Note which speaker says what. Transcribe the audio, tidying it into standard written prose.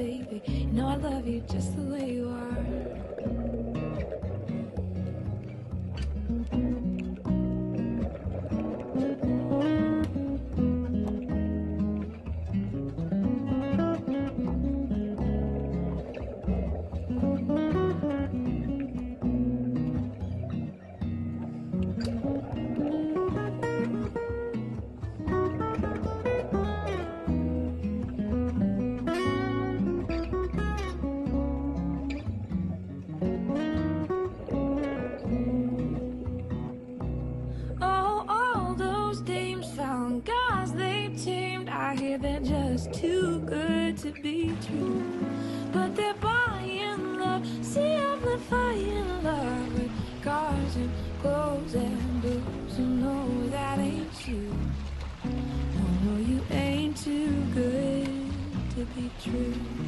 Speaker 1: baby. You know I love you just the way you are. Guys they've tamed, I hear they're just too good to be true. But they're buying love, see if they're falling love with cars and clothes and booze. You know that ain't you. No, no, you ain't too good to be true.